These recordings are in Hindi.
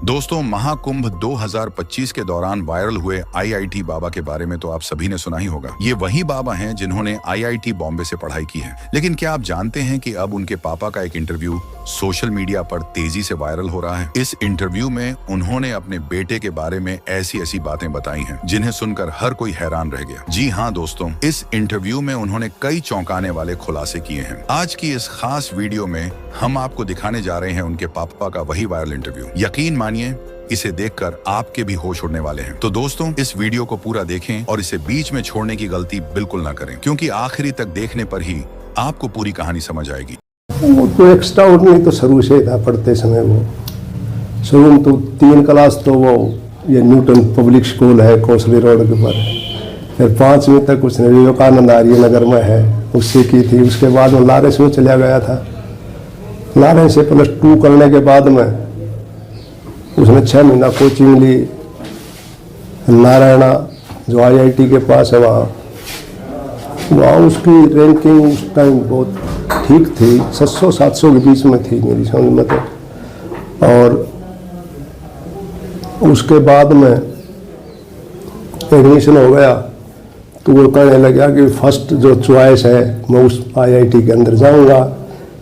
दोस्तों, महाकुंभ 2025 के दौरान वायरल हुए आईआईटी बाबा के बारे में तो आप सभी ने सुना ही होगा। ये वही बाबा हैं जिन्होंने आईआईटी बॉम्बे से पढ़ाई की है। लेकिन क्या आप जानते हैं कि अब उनके पापा का एक इंटरव्यू सोशल मीडिया पर तेजी से वायरल हो रहा है। इस इंटरव्यू में उन्होंने अपने बेटे के बारे में ऐसी ऐसी बातें बताई हैं जिन्हें सुनकर हर कोई हैरान रह गया। जी हाँ दोस्तों, इस इंटरव्यू में उन्होंने कई चौंकाने वाले खुलासे किए हैं। आज की इस खास वीडियो में हम आपको दिखाने जा रहे हैं उनके पापा का वही वायरल इंटरव्यू। यकीन मानिए, इसे देखकर आपके भी होश उड़ने वाले हैं। तो दोस्तों, इस वीडियो को पूरा देखें और इसे बीच में छोड़ने की गलती बिल्कुल ना करें, क्योंकि आखिरी तक देखने पर ही आपको पूरी कहानी समझ आएगी। वो तो एक्स्ट्रा ऑर्डिनरी तो शुरू से था पढ़ते समय। वो शुरू में तो 3 क्लास तो वो ये न्यूटन पब्लिक स्कूल है कोसली रोड के ऊपर। फिर 5वीं तक उसने विवेकानंद आर्य नगर में है उससे की थी। उसके बाद वो लारेंस में चला गया था। लारेंस से +2 करने के बाद में उसने 6 महीना कोचिंग ली नारायणा जो आईआईटी के पास है। वहाँ उसकी रैंकिंग उस टाइम बहुत ठीक थी, 700-700 के बीच में थी मेरी समझ में तो। और उसके बाद में एडमिशन हो गया तो वो कहने लगा कि फर्स्ट जो चॉइस है मैं उस आईआईटी के अंदर जाऊंगा।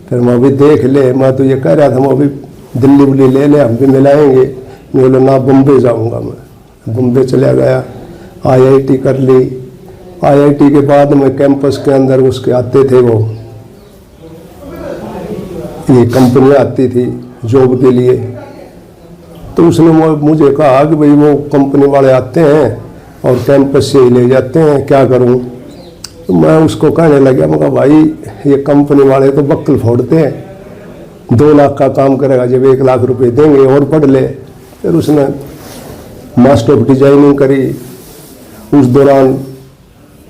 फिर मैं अभी देख ले, मैं तो ये कह रहा था मैं अभी दिल्ली बुल्ली ले ले, हम भी मिलाएंगे। मैं बोला ना, बम्बे जाऊंगा। मैं बम्बे चला गया, आईआईटी कर ली। आईआईटी के बाद में कैंपस के अंदर उसके आते थे वो ये कंपनियां आती थी जॉब के लिए। तो उसने मुझे कहा कि भाई वो कंपनी वाले आते हैं और कैंपस से ही ले जाते हैं, क्या करूं। तो मैं उसको कहने लगा, मैं कहा भाई ये कंपनी वाले तो बक्कल फोड़ते हैं। 2 लाख का काम करेगा जब 1 लाख रुपए देंगे और पढ़ ले। फिर उसने मास्टर ऑफ डिजाइनिंग करी। उस दौरान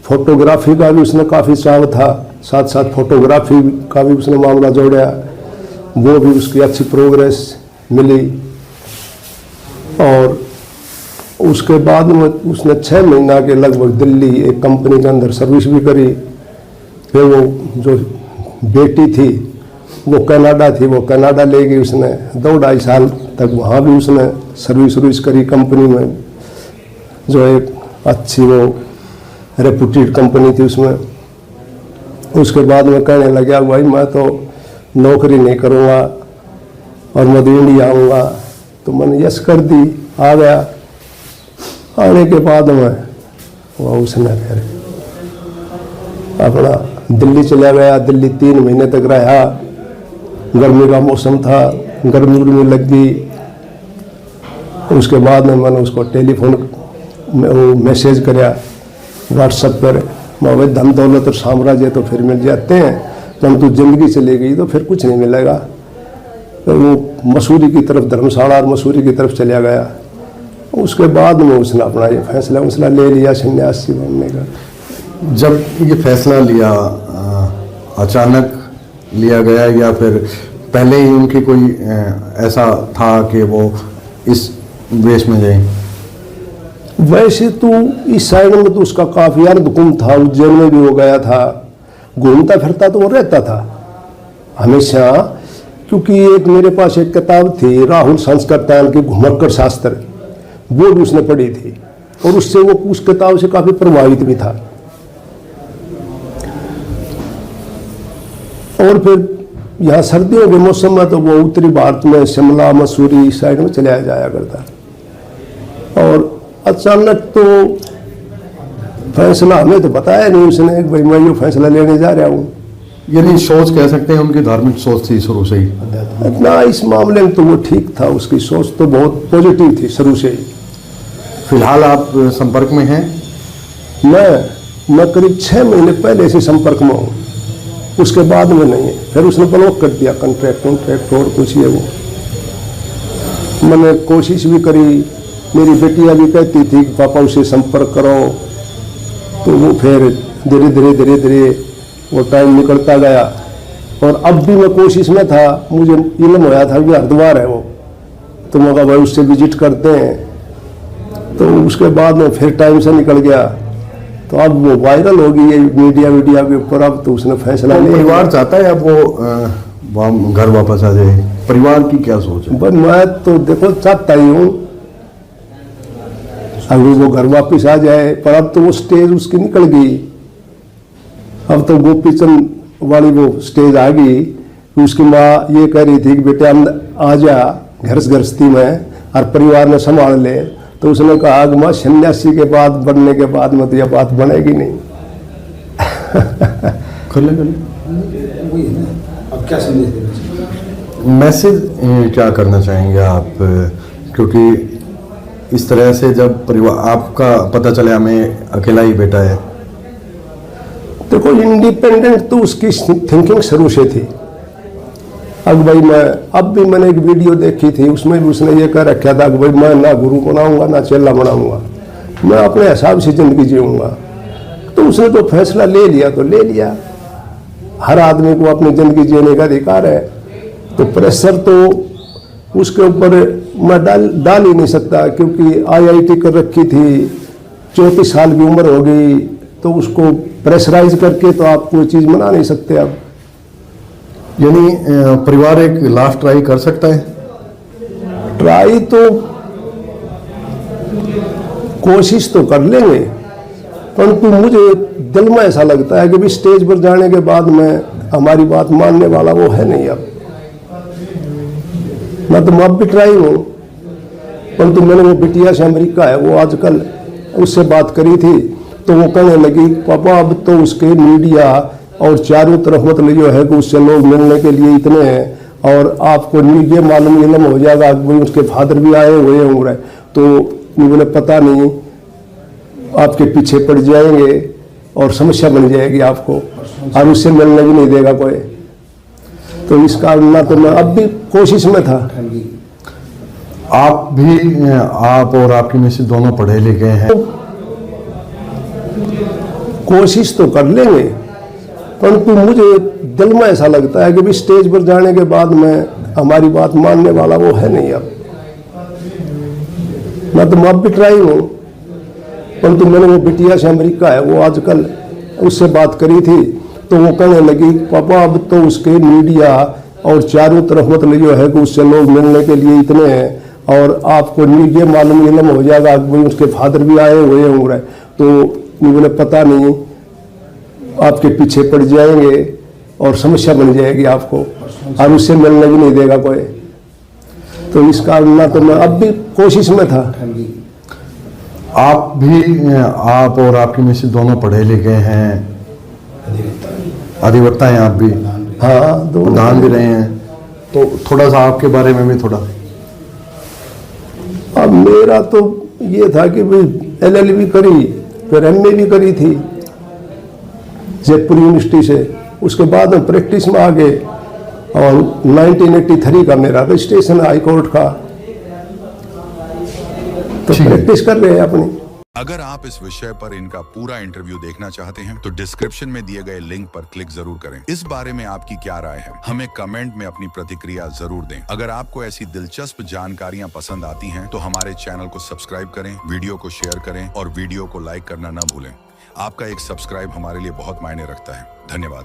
फोटोग्राफी का भी उसने काफ़ी चाव था, साथ साथ फोटोग्राफी का भी उसने मामला जोड़ा। वो भी उसकी अच्छी प्रोग्रेस मिली। और उसके बाद में उसने 6 महीना के लगभग दिल्ली एक कंपनी के अंदर सर्विस भी करी। फिर वो जो बेटी थी वो कनाडा थी, वो कनाडा ले गई उसने। 2-2.5 साल तक वहाँ भी उसने सर्विस करी कंपनी में, जो एक अच्छी वो रेपुटेड कंपनी थी उसमें। उसके बाद में कहने लगा भाई मैं तो नौकरी नहीं करूँगा और मैं इंडिया आऊँगा। तो मैंने यस कर दी, आ गया। आने के बाद में वो उसने फिर अपना दिल्ली चला गया। दिल्ली 3 महीने तक रहा। गर्मी का मौसम था, गर्मी लग गई। उसके बाद में मैंने उसको टेलीफोन में वो मैसेज कराया व्हाट्सएप पर, भाई धन दौलत और साम्राज्य तो फिर मिल जाते हैं, परंतु जिंदगी चली गई तो फिर कुछ नहीं मिलेगा। तो वो मसूरी की तरफ, धर्मशाला और मसूरी की तरफ चला गया। उसके बाद में उसने अपना ये फैसला ले लिया सन्यासी बनने का। जब ये फैसला लिया, अचानक लिया गया या फिर पहले ही उनकी कोई ऐसा था कि वो इस वेश में जाए? वैसे तो इस साइड में तो उसका काफ़ी अर्धकुंभ था, उज्जैन में भी हो गया था। घूमता फिरता तो वो रहता था हमेशा, क्योंकि एक मेरे पास एक किताब थी राहुल संस्कृतान की घुमक्कड़ शास्त्र, वो भी उसने पढ़ी थी और उससे वो उस किताब से काफ़ी प्रभावित भी था। और फिर यहाँ सर्दियों के मौसम में तो वो उत्तरी भारत में शिमला मसूरी साइड में चला जाया करता। और अचानक तो फैसला हमें तो बताया नहीं उसने, भाई मैं ये फैसला लेने जा रहा हूँ। यानी सोच कह सकते हैं उनकी धार्मिक सोच थी शुरू से ही ना, इस मामले में तो वो ठीक था। उसकी सोच तो बहुत पॉजिटिव थी शुरू से ही। फिलहाल आप संपर्क में हैं? मैं करीब 6 महीने पहले से संपर्क में हूँ, उसके बाद में नहीं है। फिर उसने ब्लॉक कर दिया कॉन्ट्रैक्ट और कुछ ये वो। मैंने कोशिश भी करी, मेरी बेटियाँ भी कहती थी कि पापा उसे संपर्क करो। तो वो फिर धीरे धीरे वो टाइम निकलता गया। और अब भी मैं कोशिश में था, मुझे इल्म होया था कि हरिद्वार है वो, तो मैं कहा भाई उससे विजिट करते हैं। तो उसके बाद में फिर टाइम से निकल गया। तो अब वो वायरल हो गई है मीडिया के ऊपर। अब तो उसने फैसला लिया। परिवार चाहता है अब वो घर वापस आ जाए? परिवार की क्या सोच है? बस मैं तो देखो चाहता ही हूँ अभी वो घर वापिस आ जाए, पर अब तो वो स्टेज उसकी निकल गई। अब तो गोपीचंद वाली वो स्टेज आ गई कि उसकी माँ ये कह रही थी कि बेटे हम आ जा गृहस्थी में और परिवार में संभाल ले, तो उसने कहा कि माँ सन्यासी के बाद बनने के बाद में तो यह बात बनेगी नहीं। कर ले अब क्या संदेश देना चाहिए? मैसेज क्या करना चाहेंगे आप, क्योंकि इस तरह से जब परिवार आपका पता चले हमें अकेला ही बेटा है। देखो इंडिपेंडेंट तो उसकी थिंकिंग शुरू से थी। अब भाई अब भी मैंने एक वीडियो देखी थी, उसमें भी उसने ये कह रखा था कि भाई मैं ना गुरु बनाऊंगा ना चेला बनाऊंगा, मैं अपने हिसाब से जिंदगी जीऊंगा। तो उसने तो फैसला ले लिया तो ले लिया। हर आदमी को अपनी जिंदगी जीने का अधिकार है, तो प्रेशर तो उसके ऊपर मैं डाल ही नहीं सकता, क्योंकि IIT कर रखी थी, 34 साल की उम्र हो गई, तो उसको प्रेशराइज करके तो आप कोई चीज़ मना नहीं सकते। अब यानी परिवार एक लास्ट ट्राई कर सकता है? ट्राई तो कोशिश तो कर लेंगे, परंतु मुझे दिल में ऐसा लगता है कि भी स्टेज पर जाने के बाद में हमारी बात मानने वाला वो है नहीं। अब मैं तो अब भी ट्राई हूँ, परंतु मैंने वो बिटिया से अमेरिका है, वो आजकल उससे बात करी थी, तो वो कहने लगी पापा अब तो उसके मीडिया और चारों तरफ मतलब जो है कि उससे लोग मिलने के लिए इतने हैं, और आपको ये मालूम इलम हो जाएगा कि उसके फादर भी आए हुए होंगे, तो बोले पता नहीं आपके पीछे पड़ जाएंगे और समस्या बन जाएगी आपको, और उससे मिलने भी नहीं देगा कोई। तो इस कारण ना तो मैं अब भी कोशिश में था। आप और आपकी मिसेस दोनों पढ़े लिखे हैं, कोशिश तो कर लेंगे, परंतु मुझे दिल में ऐसा लगता है कि भी स्टेज पर जाने के बाद में हमारी बात मानने वाला वो है नहीं। अब मैं तो अब भी ट्राई हूँ, परंतु मैंने वो बिटिया से अमेरिका है, वो आजकल उससे बात करी थी, तो वो कहने लगी पापा अब तो उसके मीडिया और चारों तरफ मतलब जो है कि उससे लोग मिलने के लिए इतने हैं, और आपको ये मालूम इलम हो जाएगा कि उसके फादर भी आए हुए होंगे, तो बोले पता नहीं आपके पीछे पड़ जाएंगे और समस्या बन जाएगी आपको, और उससे मिलने भी नहीं देगा कोई। तो इस कारण ना तो मैं अब भी कोशिश में था। आप और आपकी मिसेस दोनों पढ़े लिखे हैं, अधिवक्ता हैं आप भी, हाँ प्रधान भी रहे हैं, तो थोड़ा सा आपके बारे में भी थोड़ा। अब मेरा तो ये था कि भाई LLB करी, फिर MA भी करी थी जयपुर यूनिवर्सिटी से, उसके बाद में प्रैक्टिस में आ गए, और 1983 का मेरा रजिस्ट्रेशन हाई कोर्ट का, तो प्रैक्टिस कर रहे हैं अपनी। अगर आप इस विषय पर इनका पूरा इंटरव्यू देखना चाहते हैं तो डिस्क्रिप्शन में दिए गए लिंक पर क्लिक जरूर करें। इस बारे में आपकी क्या राय है, हमें कमेंट में अपनी प्रतिक्रिया जरूर दें। अगर आपको ऐसी दिलचस्प जानकारियां पसंद आती हैं तो हमारे चैनल को सब्सक्राइब करें, वीडियो को शेयर करें और वीडियो को लाइक करना न भूलें। आपका एक सब्सक्राइब हमारे लिए बहुत मायने रखता है। धन्यवाद।